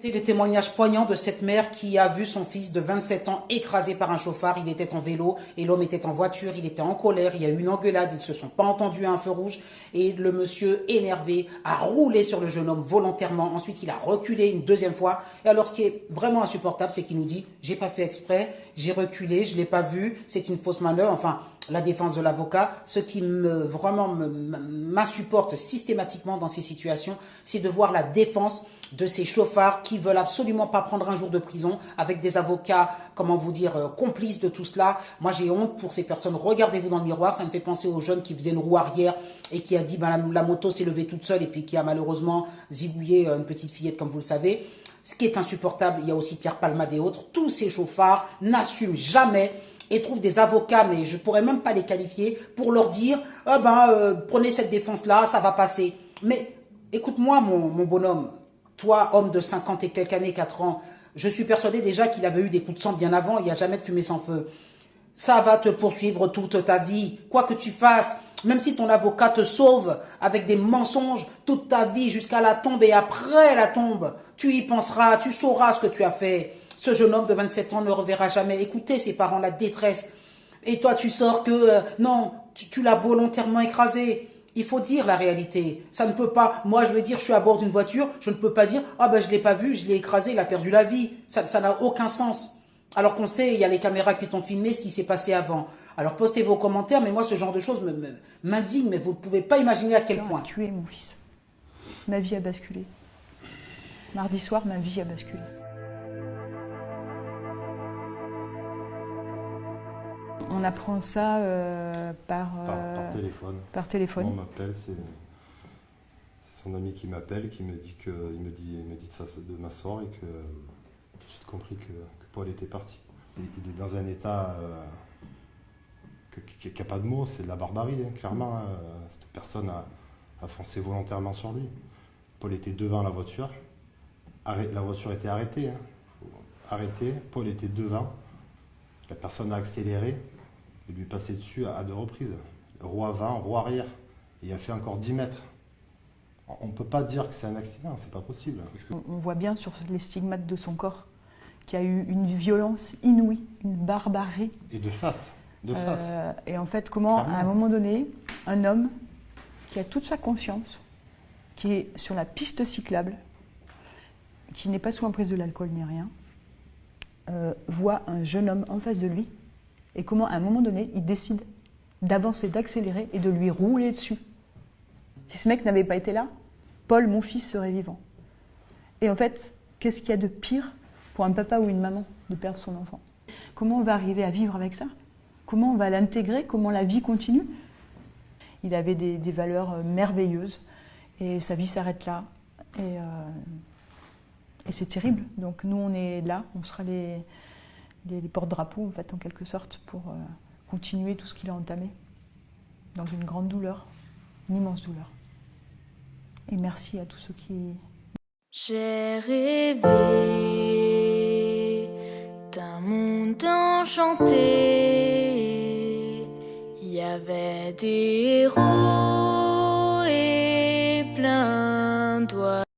C'est le témoignage poignant de cette mère qui a vu son fils de 27 ans écrasé par un chauffard. Il était en vélo et l'homme était en voiture. Il était en colère. Il y a eu une engueulade. Ils ne se sont pas entendus à un feu rouge. Et le monsieur, énervé, a roulé sur le jeune homme volontairement. Ensuite, il a reculé une deuxième fois. Et alors, ce qui est vraiment insupportable, c'est qu'il nous dit « J'ai pas fait exprès, j'ai reculé, je l'ai pas vu, c'est une fausse manœuvre. » Enfin, la défense de l'avocat. Ce qui m'insupporte systématiquement dans ces situations, c'est de voir la défense de ces chauffards qui veulent absolument pas prendre un jour de prison, avec des avocats, comment vous dire, complices de tout cela. Moi, j'ai honte pour ces personnes. Regardez-vous dans le miroir. Ça me fait penser aux jeunes qui faisaient une roue arrière et qui a dit la moto s'est levée toute seule et puis qui a malheureusement zigouillé une petite fillette, comme vous le savez. Ce qui est insupportable, il y a aussi Pierre Palmade et autres. Tous ces chauffards n'assument jamais et trouvent des avocats, mais je pourrais même pas les qualifier, pour leur dire prenez cette défense-là, ça va passer. Mais écoute-moi, mon bonhomme. Toi, homme de 50 et quelques années, 4 ans, je suis persuadé déjà qu'il avait eu des coups de sang bien avant, il n'y a jamais de fumée sans feu. Ça va te poursuivre toute ta vie, quoi que tu fasses, même si ton avocat te sauve avec des mensonges toute ta vie jusqu'à la tombe et après la tombe, tu y penseras, tu sauras ce que tu as fait. Ce jeune homme de 27 ans ne reverra jamais. Écoutez ses parents, la détresse. Et toi, tu sors que non, tu l'as volontairement écrasé. Il faut dire la réalité. Ça ne peut pas. Moi, je veux dire, je suis à bord d'une voiture, je ne peux pas dire je l'ai pas vu, je l'ai écrasé, il a perdu la vie. Ça n'a aucun sens. Alors qu'on sait, il y a les caméras qui t'ont filmé ce qui s'est passé avant. Alors postez vos commentaires, mais moi, ce genre de choses m'indigne, mais vous ne pouvez pas imaginer à quel point. Tué mon fils. Ma vie a basculé. Mardi soir, ma vie a basculé. On apprend ça par téléphone. Par téléphone. On m'appelle, c'est son ami qui m'appelle, qui me dit de m'asseoir et que j'ai tout de suite compris que Paul était parti. Il est dans un état qui n'a pas de mots, c'est de la barbarie, hein, clairement. Cette personne a foncé volontairement sur lui. Paul était devant la voiture. La voiture était arrêtée. Arrêtée. Paul était devant. La personne a accéléré. Il lui est passé dessus à 2 reprises. Roue avant, roue arrière. Et il a fait encore 10 mètres. On ne peut pas dire que c'est un accident, c'est pas possible. On voit bien sur les stigmates de son corps qu'il y a eu une violence inouïe, une barbarie. Et de face. De face. Et en fait, comment, à un moment donné, un homme qui a toute sa conscience, qui est sur la piste cyclable, qui n'est pas sous emprise de l'alcool ni rien, voit un jeune homme en face de lui, et comment, à un moment donné, il décide d'avancer, d'accélérer et de lui rouler dessus. Si ce mec n'avait pas été là, Paul, mon fils, serait vivant. Et en fait, qu'est-ce qu'il y a de pire pour un papa ou une maman de perdre son enfant? Comment on va arriver à vivre avec ça? Comment on va l'intégrer? Comment la vie continue? Il avait des valeurs merveilleuses et sa vie s'arrête là. Et c'est terrible. Donc nous, on est là, on sera les porte-drapeaux, en fait, en quelque sorte, pour continuer tout ce qu'il a entamé dans une grande douleur, une immense douleur. Et merci à tous ceux qui... J'ai rêvé d'un monde enchanté. Il y avait des héros